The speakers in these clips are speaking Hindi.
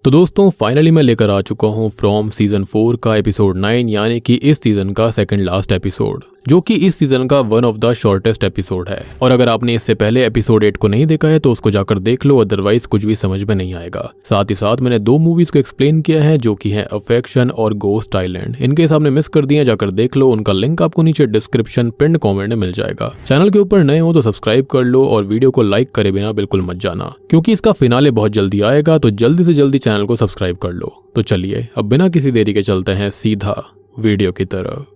तो दोस्तों फाइनली मैं लेकर आ चुका हूँ फ्रॉम सीजन 4 का एपिसोड 9 यानी कि इस सीजन का सेकंड लास्ट एपिसोड, जो कि इस सीजन का one of the shortest episode है। और अगर आपने इससे पहले एपिसोड 8 को नहीं देखा है तो उसको जाकर देख लो, अदरवाइज कुछ भी समझ में नहीं आएगा। साथ ही साथ मैंने 2 मूवीज को एक्सप्लेन किया है जो कि है अफेक्शन और गोस्ट आइलैंड। इनके सामने मिस कर दिया, जाकर देख लो, उनका लिंक आपको नीचे डिस्क्रिप्शन पिन कॉमेंट में मिल जाएगा। चैनल के ऊपर नए हो तो सब्सक्राइब कर लो और वीडियो को लाइक करे बिना बिल्कुल मत जाना, क्योंकि इसका फिनाले बहुत जल्दी आएगा, तो जल्दी से जल्दी चैनल को सब्सक्राइब कर लो। तो चलिए अब बिना किसी देरी के चलते हैं सीधा वीडियो की तरफ।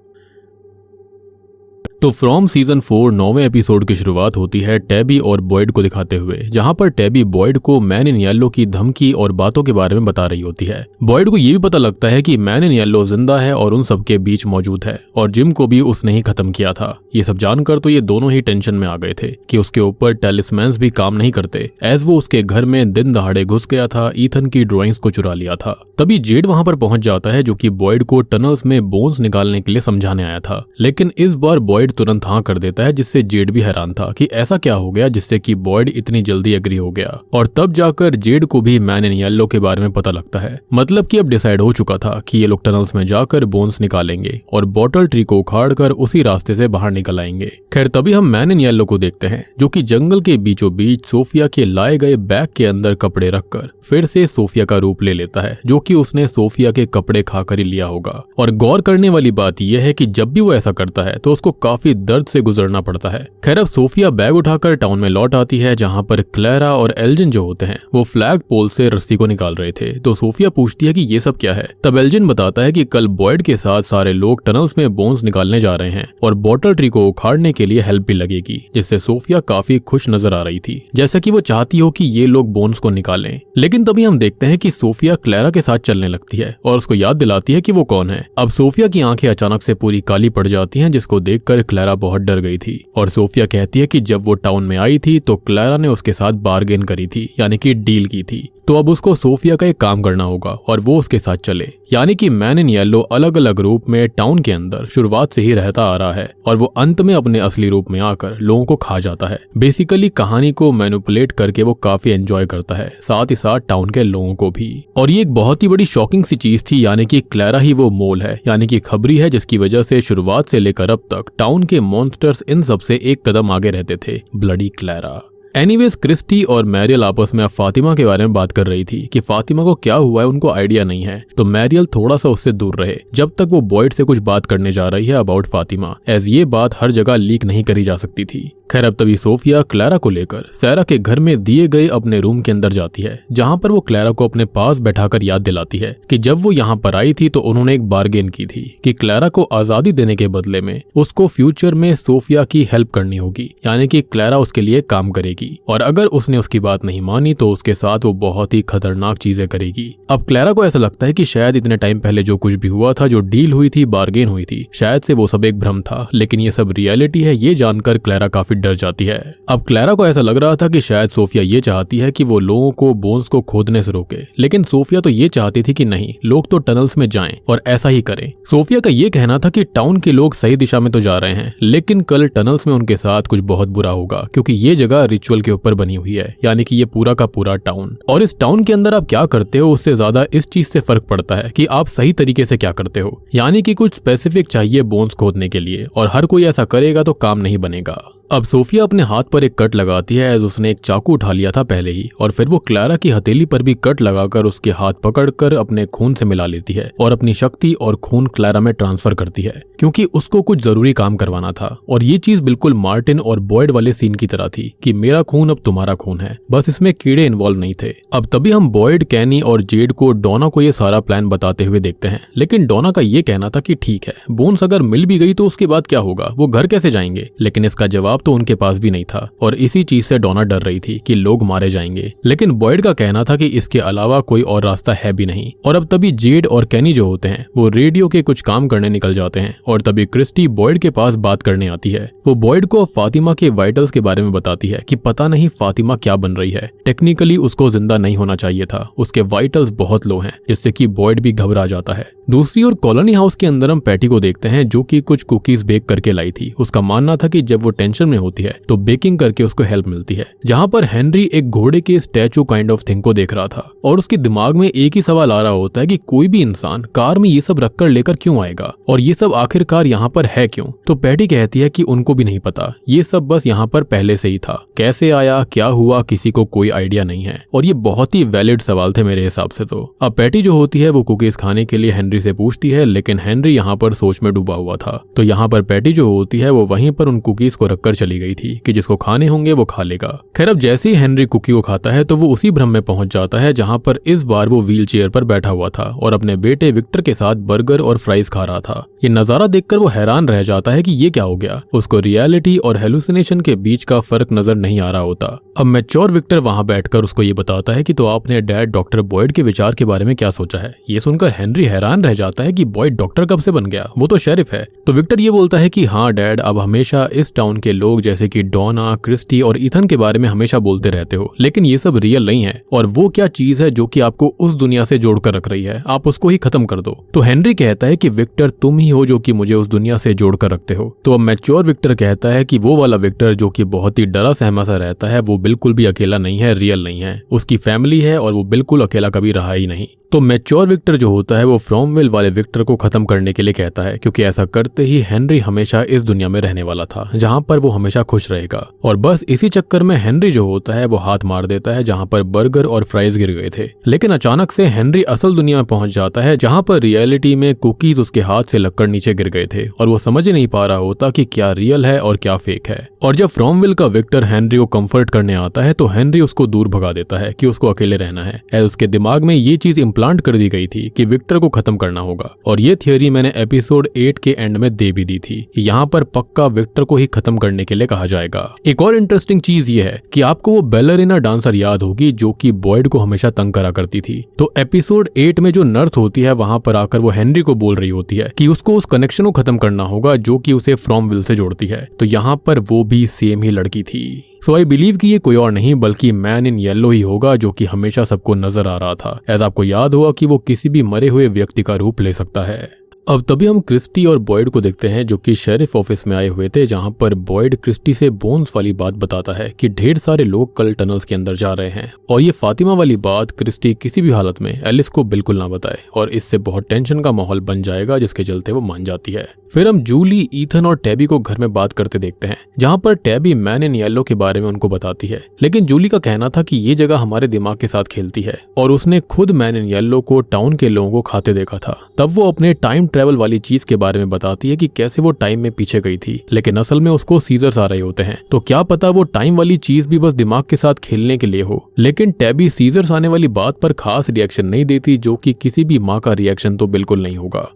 तो फ्रॉम सीजन 4 9वें एपिसोड की शुरुआत होती है टैबी और बॉयड को दिखाते हुए, जहां पर टैबी बॉयड को मैन इन येलो की धमकी और बातों के बारे में बता रही होती है। बॉयड को ये भी पता लगता है कि मैन इन येलो जिंदा है और उन सबके बीच मौजूद है और जिम को भी उसने ही खत्म किया था। ये सब जानकर तो ये दोनों ही टेंशन में आ गए थे कि उसके ऊपर टेलिस्मैन्स भी काम नहीं करते, एज वो उसके घर में दिन दहाड़े घुस गया था, ईथन की ड्राइंग्स को चुरा लिया था। तभी जेड वहां पर पहुंच जाता है, जो कि बॉयड को टनल्स में बोन्स निकालने के लिए समझाने आया था। लेकिन इस बार बॉयड तुरंत हाँ कर देता है, जिससे जेड भी हैरान था कि ऐसा क्या हो गया जिससे कि बॉयड इतनी जल्दी एग्री हो गया। और तब जाकर जेड को भी मैन इन येलो के बारे में पता लगता है। मतलब कि अब डिसाइड हो चुका था कि ये लोग टनल्स में जाकर बोन्स निकालेंगे और बॉटल ट्री को उखाड़कर उसी रास्ते से बाहर निकल आएंगे। खैर तभी हम मैन इन येलो को देखते हैं, जो कि जंगल के बीचों बीच सोफिया के लाए गए बैग के अंदर कपड़े रखकर फिर से सोफिया का रूप ले लेता है, जो कि उसने सोफिया के कपड़े खाकर ही लिया होगा। और गौर करने वाली बात यह है कि जब भी वो ऐसा करता है तो उसको काफी दर्द से गुजरना पड़ता है। खैर अब सोफिया बैग उठाकर टाउन में लौट आती है, जहां पर क्लैरा और एल्जिन जो होते हैं वो फ्लैग पोल से रस्सी को निकाल रहे थे। तो सोफिया पूछती है कि ये सब क्या है। तब एल्जिन बताता है कि कल बॉयड के साथ सारे लोग टनल्स में बोन्स निकालने जा रहे हैं और बॉटल ट्री को उखाड़ने के लिए हेल्प भी लगेगी, जिससे सोफिया काफी खुश नजर आ रही थी, जैसा कि वो चाहती हो कि ये लोग बोन्स को निकालें। लेकिन तभी हम देखते हैं कि सोफिया क्लैरा के साथ चलने लगती है और उसको याद दिलाती है कि वो कौन है। अब सोफिया की आंखें अचानक से पूरी काली पड़ जाती हैं, जिसको देखकर क्लैरा बहुत डर गई थी। और सोफिया कहती है कि जब वो टाउन में आई थी तो क्लैरा ने उसके साथ बार्गेन करी थी, यानी कि डील की थी। तो अब उसको सोफिया का एक काम करना होगा और वो उसके साथ चले। यानी कि मैन इन येलो अलग अलग रूप में टाउन के अंदर शुरुआत से ही रहता आ रहा है और वो अंत में अपने असली रूप में आकर लोगों को खा जाता है। बेसिकली कहानी को मैनिपुलेट करके वो काफी एंजॉय करता है, साथ ही साथ टाउन के लोगों को भी। और ये एक बहुत ही बड़ी शॉकिंग सी चीज थी, यानी कि क्लैरा ही वो मोल है, यानी कि खबरी है, जिसकी वजह से शुरुआत से लेकर अब तक टाउन के मॉन्स्टर्स इन सबसे एक कदम आगे रहते थे। Bloody Clara. एनीवेज क्रिस्टी और मैरियल आपस में अब फातिमा के बारे में बात कर रही थी कि फातिमा को क्या हुआ है उनको आइडिया नहीं है। तो मैरियल थोड़ा सा उससे दूर रहे जब तक वो बॉयड से कुछ बात करने जा रही है अबाउट फातिमा, एज ये बात हर जगह लीक नहीं करी जा सकती थी। खैर अब तभी सोफिया क्लैरा को लेकर सैरा के घर में दिए गए अपने रूम के अंदर जाती है, जहां पर वो क्लैरा को अपने पास बैठाकर याद दिलाती है कि जब वो यहाँ पर आई थी तो उन्होंने एक बार्गेन की थी कि क्लैरा को आजादी देने के बदले में उसको फ्यूचर में सोफिया की हेल्प करनी होगी, यानी कि क्लैरा उसके लिए काम करेगी और अगर उसने उसकी बात नहीं मानी तो उसके साथ वो बहुत ही खतरनाक चीजें करेगी। अब क्लैरा को ऐसा लगता है कि शायद इतने टाइम पहले जो कुछ भी हुआ था, जो डील हुई थी, बार्गेन हुई थी, शायद से वो सब एक भ्रम था, लेकिन ये सब रियलिटी है। ये जानकर क्लैरा काफी डर जाती है। अब क्लैरा को ऐसा लग रहा था कि शायद सोफिया ये चाहती है कि वो लोगों को बोन्स को खोदने से रोके, लेकिन सोफिया तो ये चाहती थी कि नहीं, लोग तो टनल्स में जाएं और ऐसा ही करें। सोफिया का ये कहना था कि टाउन के लोग सही दिशा में तो जा रहे हैं, लेकिन कल टनल्स में उनके साथ कुछ बहुत बुरा होगा, क्योंकि ये जगह रिचुअल के ऊपर बनी हुई है, यानी कि ये पूरा का पूरा टाउन। और इस टाउन के अंदर आप क्या करते हो उससे ज्यादा इस चीज से फर्क पड़ता है कि आप सही तरीके से क्या करते हो, यानी कि कुछ स्पेसिफिक चाहिए बोन्स खोदने के लिए, और हर कोई ऐसा करेगा तो काम नहीं बनेगा। अब सोफिया अपने हाथ पर एक कट लगाती है, एज उसने एक चाकू उठा लिया था पहले ही, और फिर वो क्लैरा की हथेली पर भी कट लगाकर उसके हाथ पकड़कर अपने खून से मिला लेती है और अपनी शक्ति और खून क्लैरा में ट्रांसफर करती है, क्योंकि उसको कुछ जरूरी काम करवाना था। और ये चीज बिल्कुल मार्टिन और बॉयड वाले सीन की तरह थी कि मेरा खून अब तुम्हारा खून है, बस इसमें कीड़े इन्वॉल्व नहीं थे। अब तभी हम बॉयड, कैनी और जेड को डोना को ये सारा प्लान बताते हुए देखते हैं, लेकिन डोना का ये कहना था कि ठीक है, बोन्स अगर मिल भी गई तो उसके बाद क्या होगा, वो घर कैसे जाएंगे। लेकिन इसका जवाब तो उनके पास भी नहीं था और इसी चीज से डोना डर रही थी कि लोग मारे जाएंगे। लेकिन बॉयड का कहना था कि इसके अलावा कोई और रास्ता है भी नहीं। और अब तभी जेड और कैनी जो होते हैं वो रेडियो के कुछ काम करने निकल जाते हैं और तभी क्रिस्टी बॉयड के पास बात करने आती है। वो बॉयड को फातिमा के वाइटल्स के बारे में बताती है कि पता नहीं फातिमा क्या बन रही है, टेक्निकली उसको जिंदा नहीं होना चाहिए था, उसके वाइटल्स बहुत लो हैं, जिससे कि बॉयड भी घबरा जाता है। दूसरी ओर कॉलोनी हाउस के अंदर हम पैटी को देखते हैं, जो कि कुछ कुकीज बेक करके लाई थी। उसका मानना था कि जब वो टेंशन डिप्रेशन में होती है तो बेकिंग करके उसको हेल्प मिलती है। जहाँ पर हेनरी एक घोड़े के स्टैचू काइंड ऑफ थिंग को देख रहा था और उसके दिमाग में एक ही सवाल आ रहा होता है कि कोई भी इंसान कार में ये सब रखकर लेकर क्यों आएगा और ये सब आखिरकार यहाँ पर है क्यों। तो पैटी कहती है कि उनको भी नहीं पता, ये सब बस यहाँ पर पहले से ही था, कैसे आया क्या हुआ किसी को कोई आइडिया नहीं है। और ये बहुत ही वैलिड सवाल थे मेरे हिसाब से। तो अब पैटी जो होती है वो कुकीज खाने के लिए हेनरी से पूछती है, लेकिन हेनरी यहाँ पर सोच में डूबा हुआ था। तो यहाँ पर पैटी जो होती है वो वहीं पर उन कुकीज को रखकर चली गई थी कि जिसको खाने होंगे वो खा लेगा। खैर अब जैसे ही हेनरी कुकी को खाता है तो वो उसी भ्रम में पहुंच जाता है जहाँ पर इस बार वो व्हील चेयर पर बैठा हुआ था और अपने बेटे विक्टर के साथ बर्गर और फ्राइज खा रहा था। ये नजारा देखकर वो हैरान रह जाता है कि ये क्या हो गया। उसको रियलिटी और हेलुसिनेशन के बीच का फर्क नजर नहीं आ रहा होता। अब मैच्योर विक्टर वहां बैठकर उसको ये बताता है कि तो आपने डैड डॉक्टर बॉयड के विचार के बारे में क्या सोचा है। ये सुनकर हेनरी हैरान रह जाता है कि बॉयड डॉक्टर कब से बन गया, वो तो शेरिफ है। तो विक्टर ये बोलता है कि हाँ डैड, अब हमेशा इस टाउन के लोग जैसे कि डोना, क्रिस्टी और इथन के बारे में हमेशा बोलते रहते हो, लेकिन ये सब रियल नहीं है और वो क्या चीज है जो कि आपको उस दुनिया से जोड़कर रख रही है, आप उसको ही खत्म कर दो। तो हेनरी कहता है कि विक्टर तुम ही हो जो कि मुझे उस दुनिया से जोड़कर रखते हो। तो अब मैच्योर विक्टर कहता है कि वो वाला विक्टर जो कि बहुत ही डरा सहमा सा रहता है वो बिल्कुल भी अकेला नहीं है, रियल नहीं है, उसकी फैमिली है और वो बिल्कुल अकेला कभी रहा ही नहीं। तो मैच्योर विक्टर जो होता है वो फ्रॉमवेल वाले विक्टर को खत्म करने के लिए कहता है, क्योंकि ऐसा करते ही हेनरी हमेशा इस दुनिया में रहने वाला था जहां पर वो हमेशा खुश रहेगा। और बस इसी चक्कर में हेनरी जो होता है वो हाथ मार देता है जहां पर बर्गर और फ्राइज गिर गए थे। लेकिन अचानक से हेनरी असल दुनिया में पहुंच जाता है जहां पर रियलिटी में कुकीज उसके हाथ से लगकर नीचे गिर गए थे और वो समझ ही नहीं पा रहा होता कि क्या रियल है और क्या फेक है। और जब फ्रॉमवेल का विक्टर हेनरी को कंफर्ट करने आता है तो हेनरी उसको दूर भगा देता है कि उसको अकेले रहना है। उसके दिमाग में ये चीज प्लांट कर दी गई थी कि विक्टर को खत्म करना होगा और ये थियोरी मैंने एपिसोड 8 के एंड में दे भी दी थी। यहाँ पर पक्का विक्टर को ही खत्म करने के लिए कहा जाएगा। एक और इंटरेस्टिंग चीज ये है कि आपको वो बैलरीना डांसर याद होगी जो कि बॉयड को हमेशा तंग करा करती थी। तो एपिसोड 8 में जो नर्स होती है वहां पर आकर वो हेनरी को बोल रही होती है कि उसको उस कनेक्शन को खत्म करना होगा जो कि उसे फ्रॉमवेल से जोड़ती है। तो यहाँ पर वो भी सेम ही लड़की थी। सो आई बिलीव कि ये कोई और नहीं बल्कि मैन इन येलो ही होगा जो कि हमेशा सबको नजर आ रहा था। ऐसा आपको याद होगा कि वो किसी भी मरे हुए व्यक्ति का रूप ले सकता है। अब तभी हम क्रिस्टी और बॉयड को देखते हैं जो कि शेरिफ ऑफिस में आए हुए थे, जहां पर बॉयड क्रिस्टी से बोन्स वाली बात बताता है कि ढेर सारे लोग कल टनल्स के अंदर जा रहे हैं। और ये फातिमा वाली बात क्रिस्टी किसी भी हालत में एलिस को बिल्कुल ना बताए और इससे बहुत टेंशन का माहौल बन जाएगा, जिसके चलते वो मान जाती है। फिर हम जूली, ईथन और टैबी को घर में बात करते देखते हैं, जहां पर टैबी मैन इन येलो के बारे में उनको बताती है। लेकिन जूली का कहना था कि ये जगह हमारे दिमाग के साथ खेलती है और उसने खुद मैन इन येलो को टाउन के लोगों को खाते देखा था। तब वो अपने टाइम ट्रेवल वाली चीज के बारे में बताती है कि कैसे वो टाइम में पीछे गई थी, लेकिन असल में उसको सीजर्स आ रहे होते हैं। तो क्या पता वो टाइम वाली चीज भी बस दिमाग के साथ खेलने के लिए हो। लेकिन टैबी सीजर्स आने वाली बात पर खास रिएक्शन नहीं देती, जो कि किसी भी माँ का रिएक्शन तो बिल्कुल नहीं होगा।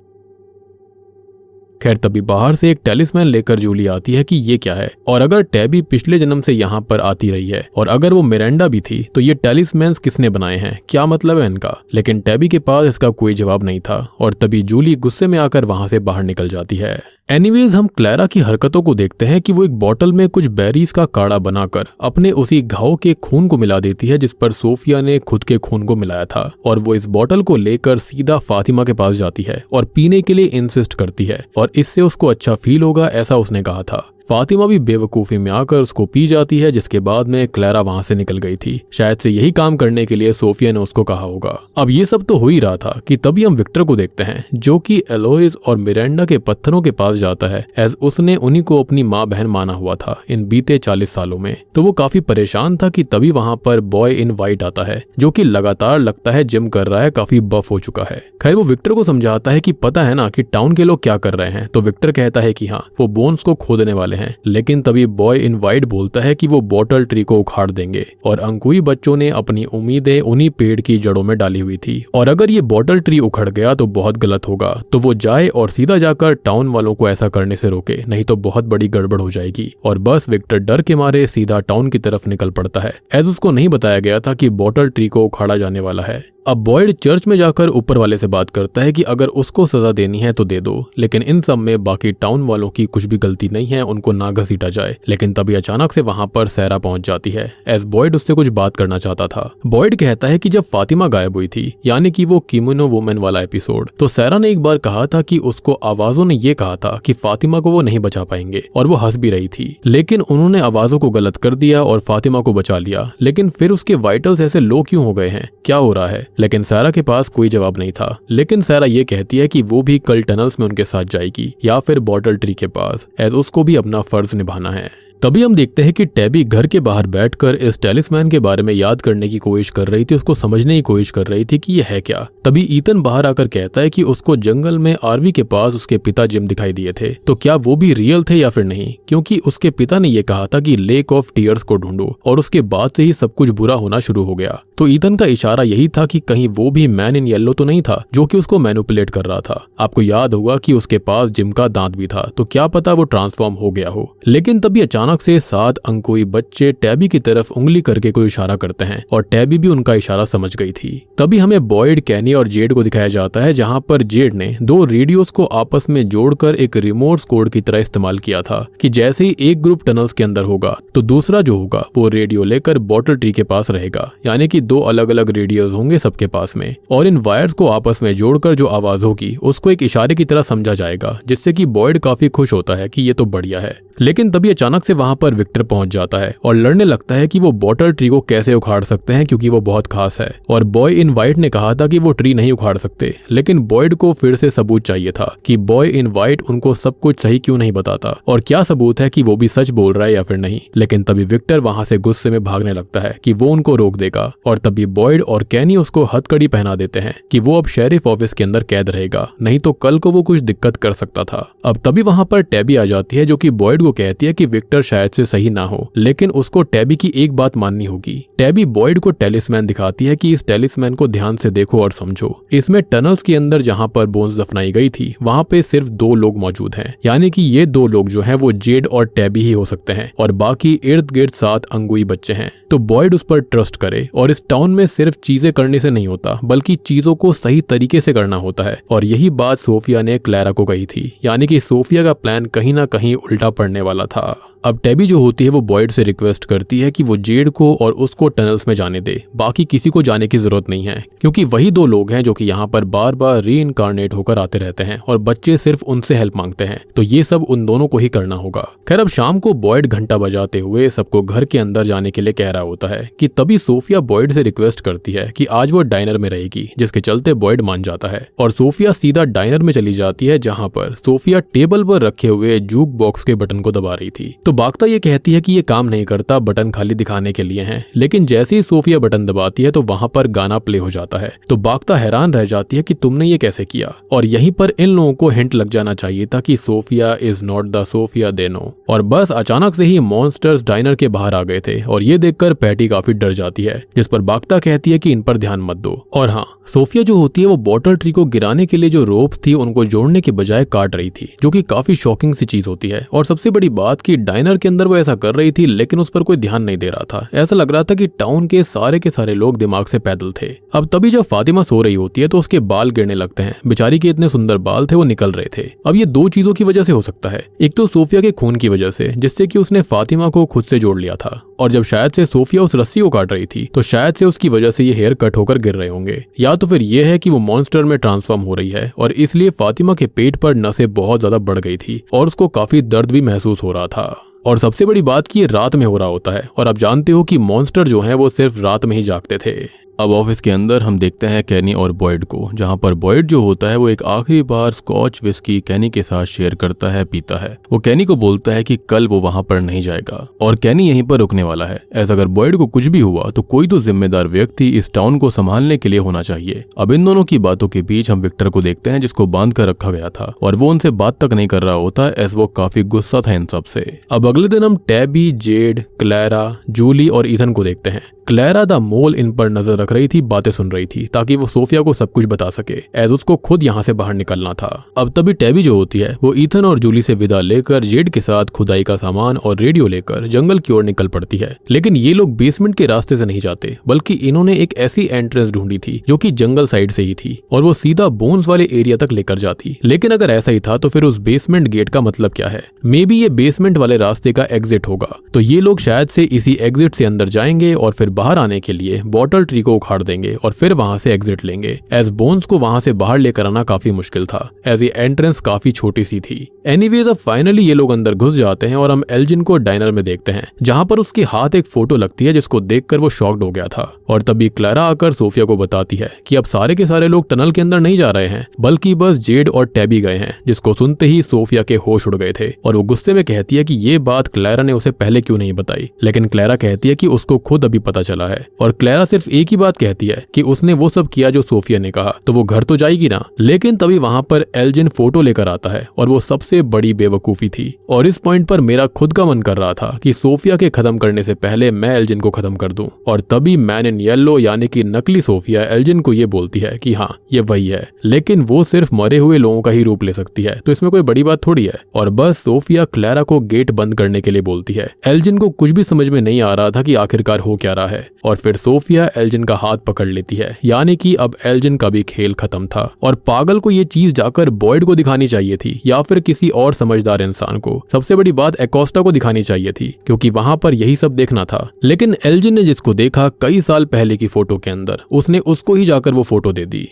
खैर तभी बाहर से एक टेलिस्मैन लेकर जूली आती है कि ये क्या है, और अगर टैबी पिछले जन्म से यहाँ पर आती रही है और अगर वो मिरांडा भी थी तो ये टेलिस्मैन्स किसने बनाए हैं, क्या मतलब है इनका। लेकिन टैबी के पास इसका कोई जवाब नहीं था और तभी जूली गुस्से में आकर वहां से बाहर निकल जाती है। एनीवेज हम क्लैरा की हरकतों को देखते हैं कि वो एक बॉटल में कुछ बेरीज का काढ़ा बनाकर अपने उसी घाव के खून को मिला देती है जिस पर सोफिया ने खुद के खून को मिलाया था, और वो इस बॉटल को लेकर सीधा फातिमा के पास जाती है और पीने के लिए इंसिस्ट करती है और इससे उसको अच्छा फील होगा, ऐसा उसने कहा था। फातिमा भी बेवकूफी में आकर उसको पी जाती है, जिसके बाद में क्लैरा वहां से निकल गई थी। शायद से यही काम करने के लिए सोफिया ने उसको कहा होगा। अब ये सब तो हो ही रहा था कि तभी हम विक्टर को देखते हैं जो कि एलोइस और मिरांडा के पत्थरों के पास जाता है, एज उसने उन्हीं को अपनी माँ बहन माना हुआ था इन बीते 40 सालों में। तो वो काफी परेशान था कि तभी वहां पर बॉय इन वाइट आता है जो कि लगातार लगता है जिम कर रहा है, काफी बफ हो चुका है। खैर वो विक्टर को समझाता है कि पता है ना कि टाउन के लोग क्या कर रहे हैं। तो विक्टर कहता है कि हाँ, वो बोन्स को खो देने वाले हैं। लेकिन तभी बॉय इन वाइट बोलता है कि वो बॉटल ट्री को उखाड़ देंगे और अंकुई बच्चों ने अपनी उम्मीदें उन्हीं पेड़ की जड़ों में डाली हुई थी, और अगर ये बॉटल ट्री उखड़ गया तो बहुत गलत होगा। तो वो जाए और सीधा जाकर टाउन वालों को ऐसा करने से रोके, नहीं तो बहुत बड़ी गड़बड़ हो जाएगी। और बस विक्टर डर के मारे सीधा टाउन की तरफ निकल पड़ता है, एज उसको नहीं बताया गया था कि बॉटल ट्री को उखाड़ा जाने वाला है। अब बॉयड चर्च में जाकर ऊपर वाले से बात करता है कि अगर उसको सजा देनी है तो दे दो, लेकिन इन सब में बाकी टाउन वालों की कुछ भी गलती नहीं है, उनको ना घसीटा जाए। लेकिन तभी अचानक से वहां पर सैरा पहुंच जाती है एज बॉयड उससे कुछ बात करना चाहता था। बॉयड कहता है कि जब फातिमा गायब हुई थी, यानी कि वो किमोनो वुमेन वाला एपिसोड, तो सैरा ने एक बार कहा था कि उसको आवाजों ने ये कहा था कि फातिमा को वो नहीं बचा पाएंगे, और वो हंस भी रही थी। लेकिन उन्होंने आवाजों को गलत कर दिया और फातिमा को बचा लिया। लेकिन फिर उसके वाइटल्स ऐसे लो क्यों हो गए हैं, क्या हो रहा है? लेकिन सैरा के पास कोई जवाब नहीं था। लेकिन सैरा ये कहती है कि वो भी कल टनल्स में उनके साथ जाएगी या फिर बॉटल ट्री के पास, एज उसको भी अपना फर्ज निभाना है। तभी हम देखते हैं कि टैबी घर के बाहर बैठकर इस टेलिस्मैन के बारे में याद करने की कोशिश कर रही थी, उसको समझने की कोशिश कर रही थी कि ये है क्या। तभी ईथन बाहर आकर कहता है कि उसको जंगल में आरवी के पास उसके पिता जिम दिखाई दिए थे, तो क्या वो भी रियल थे या फिर नहीं, क्योंकि उसके पिता ने ये कहा था कि लेक ऑफ टीयर्स को ढूंढो, और उसके बाद से ही सब कुछ बुरा होना शुरू हो गया। तो ईथन का इशारा यही था कि कहीं वो भी मैन इन येलो तो नहीं था जो कि उसको मैनिपुलेट कर रहा था। आपको याद होगा कि उसके पास जिम का दांत भी था, तो क्या पता वो ट्रांसफॉर्म हो गया हो। लेकिन तभी अचानक से 7 अंकोई बच्चे टैबी की तरफ उंगली करके कोई इशारा करते हैं, और टैबी भी उनका इशारा समझ गई थी। तभी हमें बॉयड, कैनी और जेड को दिखाया जाता है, जहां पर जेड ने 2 रेडियोस को आपस में जोड़कर एक रिमोट कोड की तरह इस्तेमाल किया था कि जैसे ही एक ग्रुप टनल्स के अंदर होगा तो दूसरा जो होगा वो रेडियो लेकर बॉटल ट्री के पास रहेगा, यानी कि 2 अलग अलग रेडियोस होंगे सबके पास में, और इन वायर्स को आपस में जोड़कर जो आवाज होगी उसको एक इशारे की तरह समझा जाएगा, जिससे कि बॉयड काफी खुश होता है कि ये तो बढ़िया है। लेकिन तभी अचानक से वहां पर विक्टर पहुंच जाता है और लड़ने लगता है कि वो बॉटल ट्री को कैसे उखाड़ सकते हैं, क्योंकि वो बहुत खास है। और बॉय इन वाइट ने कहा था कि वो ट्री नहीं उखाड़ सकते, लेकिन बॉयड को फिर से सबूत चाहिए था कि बॉय इन वाइट उनको सब कुछ सही क्यों नहीं बताता, और क्या सबूत है कि वो भी सच बोल रहा है या फिर नहीं। लेकिन तभी विक्टर वहां से गुस्से में भागने लगता है कि वो उनको रोक देगा, और तभी बॉयड और कैनी उसको हथकड़ी पहना देते हैं कि वो अब शेरिफ ऑफिस के अंदर कैद रहेगा, नहीं तो कल को वो कुछ दिक्कत कर सकता था। अब तभी वहां पर टैबी आ जाती है, जो कि बॉयड को कहती है कि विक्टर शायद से सही ना हो, लेकिन उसको टैबी की एक बात माननी होगी। टैबी बॉयड को टेलिस्मैन दिखाती है कि इस टेलिस्मैन को ध्यान से देखो और समझो। इसमें टनल्स के अंदर जहां पर बोन्स दफनाई गई थी वहां पे सिर्फ 2 लोग मौजूद हैं, यानी कि ये 2 लोग जो हैं वो जेड और टैबी ही हो सकते हैं, और बाकी इर्द गिर्द 7 अंगुई बच्चे हैं। तो बॉयड उस पर ट्रस्ट करे, और इस टाउन में सिर्फ चीजें करने से नहीं होता बल्कि चीजों को सही तरीके से करना होता है। और यही बात सोफिया ने क्लैरा को कही थी, यानी कि सोफिया का प्लान कहीं ना कहीं उल्टा पड़ने वाला था। अब टैबी जो होती है वो बॉयड से रिक्वेस्ट करती है कि वो जेड को और उसको टनल्स में जाने दे, बाकी किसी को जाने की जरूरत नहीं है, क्योंकि वही 2 लोग हैं जो कि यहाँ पर बार बार रीइंकारनेट होकर आते रहते हैं, और बच्चे सिर्फ उनसे हेल्प मांगते हैं, तो ये सब उन दोनों को ही करना होगा। खैर, अब शाम को बॉयड घंटा बजाते हुए सबको घर के अंदर जाने के लिए कह रहा होता है कि तभी सोफिया बॉयड से रिक्वेस्ट करती है कि आज वो डाइनर में रहेगी, जिसके चलते बॉयड मान जाता है, और सोफिया सीधा डाइनर में चली जाती है, जहाँ पर सोफिया टेबल पर रखे हुए जूक बॉक्स के बटन को दबा रही थी। तो बागता ये कहती है कि ये काम नहीं करता, बटन खाली दिखाने के लिए हैं। लेकिन जैसे ही सोफिया बटन दबाती है तो वहां पर गाना प्ले हो जाता है। तो बागता हैरान रह जाती है कि तुमने ये कैसे किया, और यहीं पर इन लोगों को हिंट लग जाना चाहिए था कि Sophia is not the Sophia they know. और बस अचानक से ही मॉन्स्टर्स डाइनर के बाहर आ गए थे, और ये देखकर पैटी काफी डर जाती है, जिस पर बागता कहती है कि इन पर ध्यान मत दो। और हाँ, सोफिया जो होती है वो बॉटल ट्री को गिराने के लिए जो रोप्स थी उनको जोड़ने के बजाय काट रही थी, जो कि काफी शॉकिंग सी चीज होती है। और सबसे बड़ी बात कि डाइनर के अंदर वो ऐसा कर रही थी, लेकिन उस पर कोई ध्यान नहीं दे रहा था। ऐसा लग रहा था कि टाउन के सारे लोग दिमाग से पैदल थे। अब तभी जब फातिमा सो रही होती है तो उसके बाल गिरने लगते हैं। बेचारी के इतने सुंदर बाल थे, वो निकल रहे थे। अब ये 2 चीजों की वजह से हो सकता है, एक तो सोफिया के खून की वजह से, जिससे कि उसने फातिमा को खुद से जोड़ लिया था, और जब शायद से सोफिया उस रस्सी को काट रही थी तो शायद से उसकी वजह से ये हेयर कट होकर गिर रहे होंगे, या तो फिर ये है कि वो मॉन्स्टर में ट्रांसफॉर्म हो रही है, और इसलिए फातिमा के पेट पर नसें बहुत ज्यादा बढ़ गई थी और उसको काफी दर्द भी महसूस हो रहा था। और सबसे बड़ी बात कि ये रात में हो रहा होता है, और आप जानते हो कि मॉन्स्टर जो हैं वो सिर्फ रात में ही जागते थे। अब ऑफिस के अंदर हम देखते हैं कैनी और बॉयड को, जहां पर बॉयड जो होता है वो एक आखिरी बार स्कॉच विस्की कैनी के साथ शेयर करता है, पीता है। वो कैनी को बोलता है कि कल वो वहां पर नहीं जाएगा और कैनी यहीं पर रुकने वाला है। ऐसा अगर बॉयड को कुछ भी हुआ तो कोई तो जिम्मेदार व्यक्ति इस टाउन को संभालने के लिए होना चाहिए। अब इन दोनों की बातों के बीच हम विक्टर को देखते हैं, जिसको बांध कर रखा गया था, और वो उनसे बात तक नहीं कर रहा होता, एस वो काफी गुस्सा था इन सब से। अब अगले दिन हम टैबी, जेड, क्लैरा, जूली और ईथन को देखते हैं, क्लैरा द मोल इन पर नजर रख रही थी, बातें सुन रही थी ताकि वो सोफिया को सब कुछ बता सके, एज उसको खुद यहाँ से बाहर निकलना था। अब तभी टैबी जो होती है वो ईथन और जूली से विदा लेकर जेड के साथ खुदाई का सामान और रेडियो लेकर जंगल की ओर निकल पड़ती है। लेकिन ये लोग बेसमेंट के रास्ते से नहीं जाते, बल्कि इन्होंने एक ऐसी एंट्रेंस ढूंढी थी जो कि जंगल साइड से ही थी और वो सीधा बोन्स वाले एरिया तक लेकर जाती। लेकिन अगर ऐसा ही था तो फिर उस बेसमेंट गेट का मतलब क्या है? मे बी ये बेसमेंट वाले रास्ते का एग्जिट होगा। तो ये लोग शायद से इसी एग्जिट से अंदर जाएंगे और फिर बाहर आने के लिए बॉटल ट्री को उखाड़ देंगे और फिर वहां से एग्जिट लेंगे, एज बोन्स को वहां से बाहर लेकर आना काफी मुश्किल था, एज ये एंट्रेंस काफी छोटी सी थी। एनीवेज अब फाइनली ये लोग अंदर घुस जाते हैं और हम एल्जिन को डाइनर में देखते हैं, जहां पर उसके हाथ एक फोटो लगती है जिसको देखकर वो शॉक्ड हो गया था। और तभी क्लैरा आकर सोफिया को बताती है कि अब सारे के सारे लोग टनल के अंदर नहीं जा रहे हैं, बल्कि बस जेड और टैबी गए हैं, जिसको सुनते ही सोफिया के होश उड़ गए थे और वो गुस्से में कहती है कि ये बात क्लैरा ने उसे पहले क्यों नहीं बताई। लेकिन क्लैरा कहती है कि उसको खुद अभी पता चला है और क्लैरा सिर्फ एक ही बात कहती है कि उसने वो सब किया जो सोफिया ने कहा, तो वो घर तो जाएगी ना। लेकिन तभी वहां पर एल्जिन फोटो लेकर आता है और वो सबसे बड़ी बेवकूफी थी। और इस पॉइंट पर मेरा खुद का मन कर रहा था कि सोफिया के खत्म करने से पहले मैं एल्जिन को खत्म कर दूं। और तभी मैन इन येलो यानी कि नकली सोफिया एल्जिन को ये बोलती है कि हाँ ये वही है, लेकिन वो सिर्फ मरे हुए लोगों का ही रूप ले सकती है, तो इसमें कोई बड़ी बात थोड़ी है। और बस सोफिया क्लैरा को गेट बंद करने के लिए बोलती है। एल्जिन को कुछ भी समझ में नहीं आ रहा था कि आखिरकार हो क्या रहा है। और फिर सोफिया एल्जिन का हाथ पकड़ लेती है, यानी कि अब एल्जिन का भी खेल खत्म था। और पागल को ये चीज जाकर बॉयड को दिखानी चाहिए थी या फिर किसी और समझदार इंसान को। सबसे बड़ी बात एकोस्टा को दिखानी चाहिए थी, क्योंकि वहां पर यही सब देखना था। लेकिन एल्जिन ने जिसको देखा कई साल पहले की फोटो के अंदर, उसने उसको ही जाकर वो photo they the.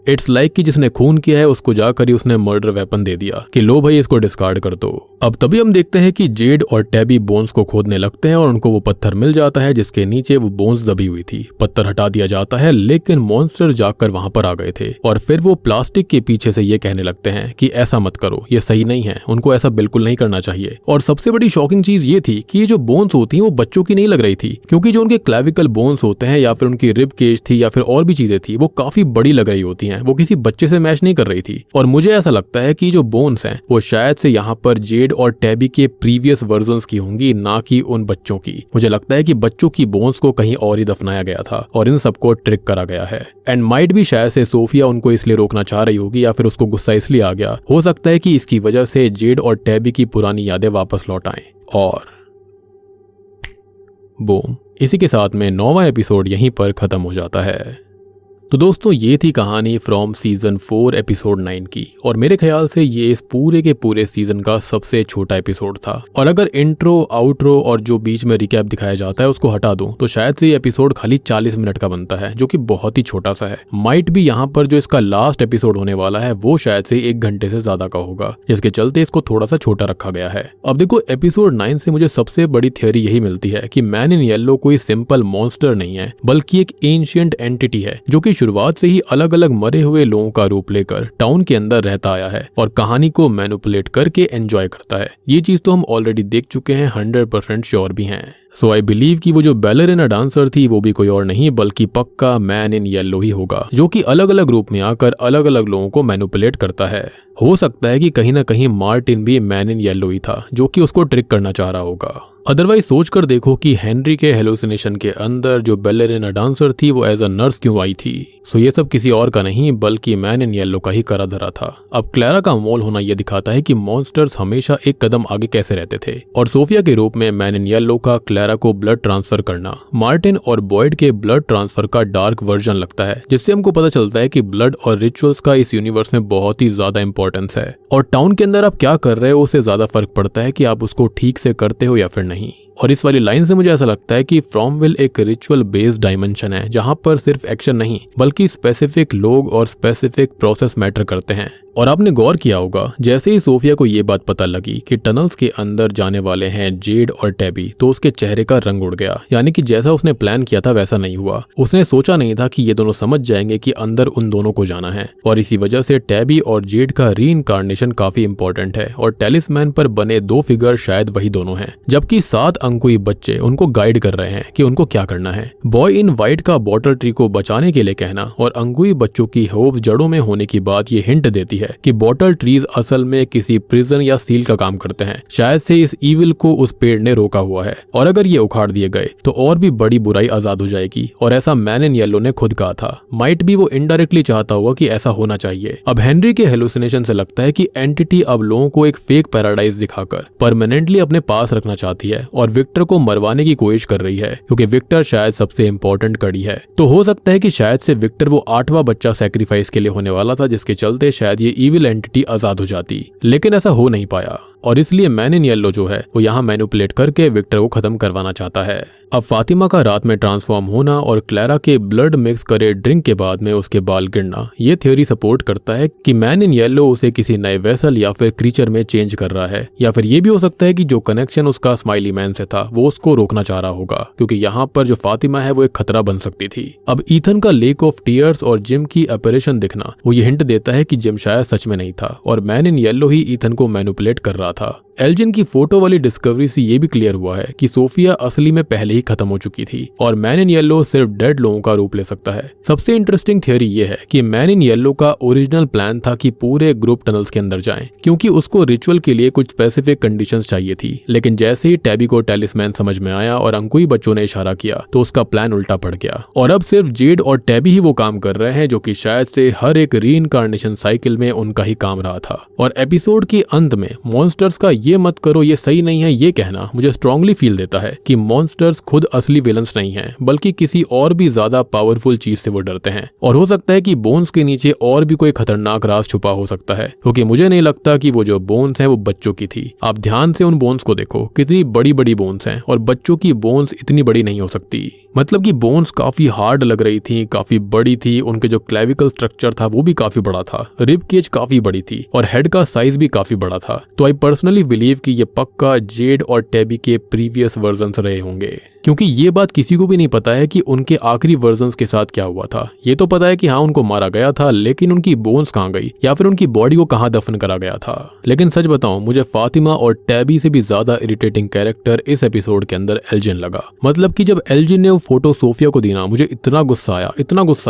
It's like कि जिसने खून किया है उसको जाकर ही उसने मर्डर वेपन दे दिया कि लो भाई इसको डिस्कार्ड कर दो। अब तभी हम देखते हैं कि जेड और टैबी बोन्स को खोदने लगते हैं और उनको वो पत्थर मिल जाता है जिसके नीचे वो बोन्स दबी हुई थी। पत्थर हटा दिया जाता है, लेकिन मॉन्स्टर जाकर वहां पर आ गए थे और फिर वो प्लास्टिक के पीछे से ये कहने लगते हैं कि ऐसा मत करो, ये सही नहीं है, उनको ऐसा बिल्कुल नहीं करना चाहिए। और सबसे बड़ी शॉकिंग चीज ये थी कि ये जो बोन्स होती हैं वो बच्चों की नहीं लग रही थी, क्योंकि जो उनके क्लेविकल बोन्स होते हैं या फिर उनकी रिब केज थी या फिर और भी चीजें थी वो काफी बड़ी लग रही होती हैं, वो किसी बच्चे से मैच नहीं कर रही थी। और मुझे ऐसा लगता है कि जो बोन्स हैं वो शायद से यहाँ पर जेड और टैबी के प्रीवियस वर्जन्स की होंगी, ना कि उन बच्चों की। मुझे लगता है कि बच्चों की बोन्स को कहीं और ही दफनाया गया था और इन सबको ट्रिक करा गया है। एंड माइट भी शायद से सोफिया उनको इसलिए रोकना चाह रही होगी या फिर उसको गुस्सा इसलिए आ गया, हो सकता है कि इसकी वजह से जेड और टैबी की पुरानी यादें वापस लौट आएं। और बूम, इसी के साथ में 9वां एपिसोड यहीं पर खत्म हो जाता है। तो दोस्तों ये थी कहानी फ्रॉम सीजन 4 एपिसोड 9 की, और मेरे ख्याल से ये इस पूरे के पूरे सीजन का सबसे छोटा एपिसोड था। और अगर इंट्रो, आउट्रो और जो बीच में रिकैप दिखाया जाता है उसको हटा दूं तो शायद से ये एपिसोड खाली 40 मिनट का बनता है, जो कि बहुत ही छोटा सा है। माइट भी यहाँ पर जो इसका लास्ट एपिसोड होने वाला है वो शायद से 1 घंटे से ज्यादा का होगा, जिसके चलते इसको थोड़ा सा छोटा रखा गया है। अब देखो एपिसोड 9 से मुझे सबसे बड़ी थियोरी यही मिलती है कि मैन इन येलो कोई सिंपल मॉन्स्टर नहीं है, बल्कि एक एंशिएंट एंटिटी है जो कि शुरुआत से ही अलग अलग मरे हुए लोगों का रूप लेकर टाउन के अंदर रहता आया है और कहानी को मैनिपुलेट करके एंजॉय करता है। ये चीज तो हम ऑलरेडी देख चुके हैं, 100% श्योर भी हैं। सो आई बिलीव कि वो जो बैलरिना डांसर थी वो भी कोई और नहीं बल्कि पक्का मैन इन येलो ही होगा, जो कि अलग अलग रूप में आकर अलग अलग लोगों को मैनिपुलेट करता है। हो सकता है कि कहीं ना कहीं मार्टिन भी मैन इन येलो ही था, जो कि उसको ट्रिक करना चाह रहा होगा। अदरवाइज सोच कर देखो कि हेनरी के हेलुसिनेशन के अंदर जो बैलरिना डांसर थी वो एज अ नर्स क्यों आई थी। सो ये सब किसी और का नहीं बल्कि मैन इन येलो का ही करा धरा था। अब क्लैरा का मोल होना यह दिखाता है कि मॉन्स्टर्स हमेशा एक कदम आगे कैसे रहते थे, और सोफिया के रूप में मैन इन येलो का क्लैरा को ब्लड ट्रांसफर करना मार्टिन और बॉयड के ब्लड ट्रांसफर का डार्क वर्जन लगता है, जिससे हमको पता चलता है कि ब्लड और रिचुअल्स का इस यूनिवर्स में बहुत ही ज्यादा इंपॉर्टेंस है। और टाउन के अंदर आप क्या कर रहे हो उससे ज्यादा फर्क पड़ता है कि आप उसको ठीक से करते हो या फिर नहीं। और इस वाली लाइन से मुझे ऐसा लगता है कि फ्रॉमविल एक रिचुअल बेस्ड डायमेंशन है, जहां पर सिर्फ एक्शन नहीं बल्कि स्पेसिफिक लोग और स्पेसिफिक प्रोसेस मैटर करते हैं। और आपने गौर किया होगा जैसे ही सोफिया को ये बात पता लगी कि टनल्स के अंदर जाने वाले हैं जेड और टैबी, तो उसके चेहरे का रंग उड़ गया। यानी कि जैसा उसने प्लान किया था वैसा नहीं हुआ। उसने सोचा नहीं था कि ये दोनों समझ जाएंगे कि अंदर उन दोनों को जाना है, और इसी वजह से टैबी और जेड का रीइंकार्नेशन काफी इंपॉर्टेंट है। और टेलिस्मैन पर बने 2 फिगर शायद वही दोनों हैं, जबकि 7 अंकुई बच्चे उनको गाइड कर रहे हैं कि उनको क्या करना है। बॉय इन वाइट का बॉटल ट्री को बचाने के लिए कहना और अंकुई बच्चों की होप जड़ों में होने की बात ये हिंट देती है कि बॉटल ट्रीज असल में किसी प्रिजन या सील का काम करते हैं। शायद से इस ईविल को उस पेड़ ने रोका हुआ है और अगर ये उखाड़ दिए गए तो और भी बड़ी बुराई आजाद हो जाएगी, और ऐसा मैन इन येलो ने खुद कहा था। माइट भी वो इनडायरेक्टली चाहता होगा कि ऐसा होना चाहिए। अब हेनरी के हेलुसिनेशन से लगता है कि एंटिटी अब लोगों को एक फेक पैराडाइज दिखाकर परमानेंटली अपने पास रखना चाहती है और विक्टर को मरवाने की कोशिश कर रही है, क्योंकि विक्टर शायद सबसे इंपॉर्टेंट कड़ी है। तो हो सकता है कि शायद से विक्टर वो 8वां बच्चा सैक्रिफाइस के लिए होने वाला था, जिसके चलते शायद ये ईविल एंटिटी आजाद हो जाती, लेकिन ऐसा हो नहीं पाया और इसलिए मैन इन येलो जो है वो यहाँ मैनिपुलेट करके विक्टर को खत्म करवाना चाहता है। अब फातिमा का रात में ट्रांसफॉर्म होना और क्लैरा के ब्लड मिक्स करे ड्रिंक के बाद में उसके बाल गिरना, ये थ्योरी सपोर्ट करता है कि मैन इन येलो उसे किसी नए वेसल या फिर क्रीचर में चेंज कर रहा है, या फिर ये भी हो सकता है कि जो कनेक्शन उसका स्माइली मैन से था वो उसको रोकना चाह रहा होगा, क्योंकि यहाँ पर जो फातिमा है वो एक खतरा बन सकती थी। अब ईथन का लेक ऑफ टीयर्स और जिम की अपरेशन दिखना वो ये हिंट देता है कि जिम शायद सच में नहीं था और man in yellow he Ethan को मैनिपुलेट कर रहा था। एल्जिन की फोटो वाली डिस्कवरी से ये भी क्लियर हुआ है कि सोफिया असली में पहले ही खत्म हो चुकी थी और मैन इन येलो सिर्फ डेड लोगों का रूप ले सकता है। सबसे इंटरेस्टिंग थियरी ये है कि मैन इन येलो का ओरिजिनल प्लान था कि पूरे ग्रुप टनल्स के अंदर जाएं, क्योंकि उसको रिचुअल के लिए कुछ स्पेसिफिक कंडीशंस चाहिए थी। लेकिन जैसे ही टैबी को टेलिस्मैन समझ में आया और अंकुई बच्चों ने इशारा किया तो उसका प्लान उल्टा पड़ गया और अब सिर्फ जेड और टैबी ही वो काम कर रहे हैं जो कि शायद से हर एक रीइंकार्नेशन साइकिल में उनका ही काम रहा था। और एपिसोड के अंत में मॉन्स्टर्स का ये मत करो ये सही नहीं है ये कहना मुझे स्ट्रांगली फील देता है कि मॉन्स्टर्स खुद असली विलन्स नहीं हैं, बल्कि किसी और भी ज्यादा पावरफुल चीज से वो डरते हैं। और हो सकता है कि बोन्स के नीचे और भी कोई खतरनाक राज छुपा हो सकता है, क्योंकि मुझे नहीं लगता कि वो जो बोन्स हैं वो बच्चों की थी। आप ध्यान से उन बोन्स को देखो, कितनी बड़ी बड़ी बोन्स हैं और बच्चों की बोन्स इतनी बड़ी नहीं हो सकती। मतलब कि बोन्स काफी हार्ड लग रही थी, काफी बड़ी थी, उनके जो क्लेविकल स्ट्रक्चर था वो भी काफी बड़ा था, रिब केज काफी बड़ी थी और हेड का साइज भी काफी बड़ा था। तो आई पर्सनली बिलीव कि ये पक्का जेड और टैबी के प्रीवियस वर्जन्स रहे होंगे, क्योंकि ये बात किसी को भी नहीं पता है कि उनके आखिरी वर्जन्स के साथ क्या हुआ था। ये तो पता है कि हाँ उनको मारा गया था, लेकिन उनकी बोन्स कहाँ गई या फिर उनकी बॉडी को कहाँ दफन करा गया था। लेकिन सच बताऊं, मुझे फातिमा और टैबी से भी ज्यादा इरिटेटिंग कैरेक्टर इस एपिसोड के अंदर एल्जिन लगा। मतलब कि जब एल्जिन ने वो फोटो सोफिया को दी ना, मुझे इतना गुस्सा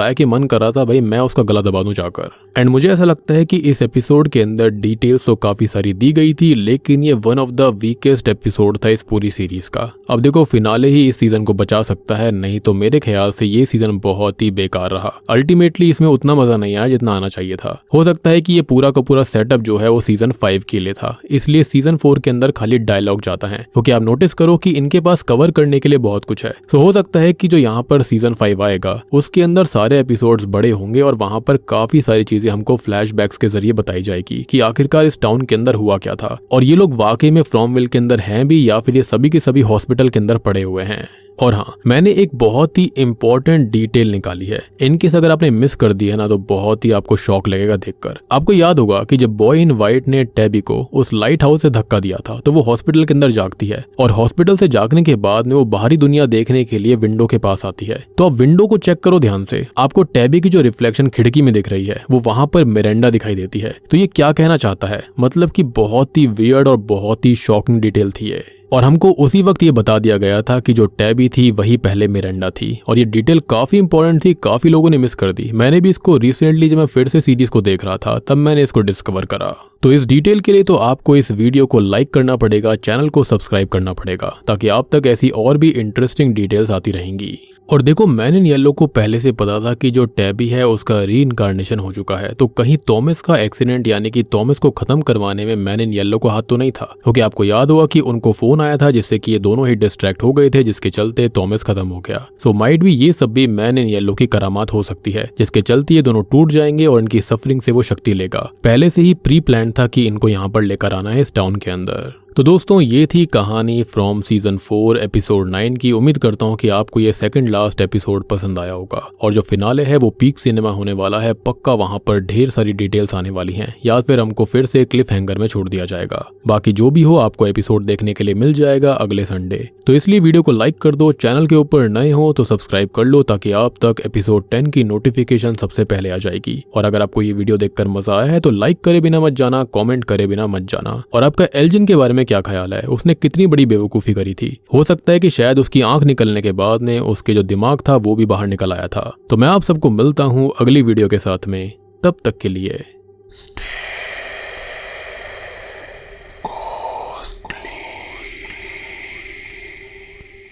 आया कि मन कर रहा था भाई मैं उसका गला दबा दूं जाकर। एंड मुझे ऐसा लगता है कि इस एपिसोड के अंदर डिटेल्स तो काफी सारी दी गई थी, लेकिन ये one of the weakest episode था इस पूरी सीरीज का। अब देखो फिनाले ही इस सीजन को बचा सकता है, नहीं तो मेरे ख्याल से ये सीजन बहुत ही बेकार रहा। अल्टीमेटली इसमें उतना मजा नहीं आया जितना आना चाहिए था। हो सकता है कि ये पूरा का पूरा सेटअप जो है वो सीजन 5 के लिए था, इसलिए सीजन 4 के अंदर खाली डायलॉग जाता है, क्योंकि आप नोटिस करो कि इनके पास कवर करने के लिए बहुत कुछ है। तो हो सकता है कि जो यहाँ पर सीजन 5 आएगा उसके अंदर सारे एपिसोड्स बड़े होंगे और वहां पर काफी सारी चीजें हमको फ्लैशबैक्स के जरिए बताई जाएगी कि आखिरकार इस टाउन के अंदर हुआ क्या था और ये लोग वाकई में फ्रॉमविल के अंदर हैं भी या फिर ये सभी के सभी हॉस्पिटल के अंदर पड़े हुए हैं। और हाँ, मैंने एक बहुत ही इंपॉर्टेंट डिटेल निकाली है, इनकेस अगर आपने मिस कर दी है ना तो बहुत ही आपको शॉक लगेगा देखकर। आपको याद होगा कि जब बॉय इन वाइट ने टैबी को उस लाइट हाउस से धक्का दिया था तो वो हॉस्पिटल के अंदर जागती है और हॉस्पिटल से जागने के बाद में वो बाहरी दुनिया देखने के लिए विंडो के पास आती है। तो आप विंडो को चेक करो ध्यान से, आपको टैबी की जो रिफ्लेक्शन खिड़की में दिख रही है वो वहां पर मिरांडा दिखाई देती है। तो ये क्या कहना चाहता है? मतलब कि बहुत ही वियर्ड और बहुत ही शॉकिंग डिटेल थी ये, और हमको उसी वक्त ये बता दिया गया था कि जो टैबी थी वही पहले मिरांडा थी। और ये डिटेल काफी इंपॉर्टेंट थी, काफी लोगों ने मिस कर दी। मैंने भी इसको रिसेंटली जब मैं फिर से सीरीज को देख रहा था तब मैंने इसको डिस्कवर करा। तो इस डिटेल के लिए तो आपको इस वीडियो को लाइक करना पड़ेगा, चैनल को सब्सक्राइब करना पड़ेगा, ताकि आप तक ऐसी और भी इंटरेस्टिंग डिटेल्स आती रहेंगी। और देखो, मैन इन येलो को पहले से पता था कि जो टैबी है उसका रीइंकार्नेशन हो चुका है, तो कहीं थॉमस का एक्सीडेंट यानी कि थॉमस को खत्म करवाने में मैन इन येलो को हाथ तो नहीं था, क्योंकि आपको याद होगा कि उनको फोन आया था जिससे कि ये दोनों ही डिस्ट्रैक्ट हो गए थे, जिसके चलते थॉमस खत्म हो गया। सो माइट भी ये सब भी मैन इन येलो की करामात हो सकती है, जिसके चलते ये दोनों टूट जाएंगे और इनकी सफरिंग से वो शक्ति लेगा। पहले से ही प्री प्लान था कि इनको यहाँ पर लेकर आना है इस टाउन के अंदर। तो दोस्तों, ये थी कहानी फ्रॉम सीजन 4 एपिसोड 9 की। उम्मीद करता हूँ कि आपको ये सेकंड लास्ट एपिसोड पसंद आया होगा, और जो फिनाले है वो पीक सिनेमा होने वाला है। पक्का वहां पर ढेर सारी डिटेल्स आने वाली हैं, या फिर हमको फिर से क्लिफ हैंगर में छोड़ दिया जाएगा। बाकी जो भी हो, आपको एपिसोड देखने के लिए मिल जाएगा अगले संडे। तो इसलिए वीडियो को लाइक कर दो, चैनल के ऊपर नए हो तो सब्सक्राइब कर लो, ताकि आप तक एपिसोड 10 की नोटिफिकेशन सबसे पहले आ जाएगी। और अगर आपको ये वीडियो देखकर मजा आया है तो लाइक करे बिना मत जाना, कॉमेंट करे बिना मत जाना, और आपका एल्जिन के बारे में में क्या ख्याल है, उसने कितनी बड़ी बेवकूफ़ी करी थी। हो सकता है कि शायद उसकी आंख निकलने के बाद में उसके जो दिमाग था वो भी बाहर निकल आया था। तो मैं आप सबको मिलता हूँ अगली वीडियो के साथ में, तब तक के लिए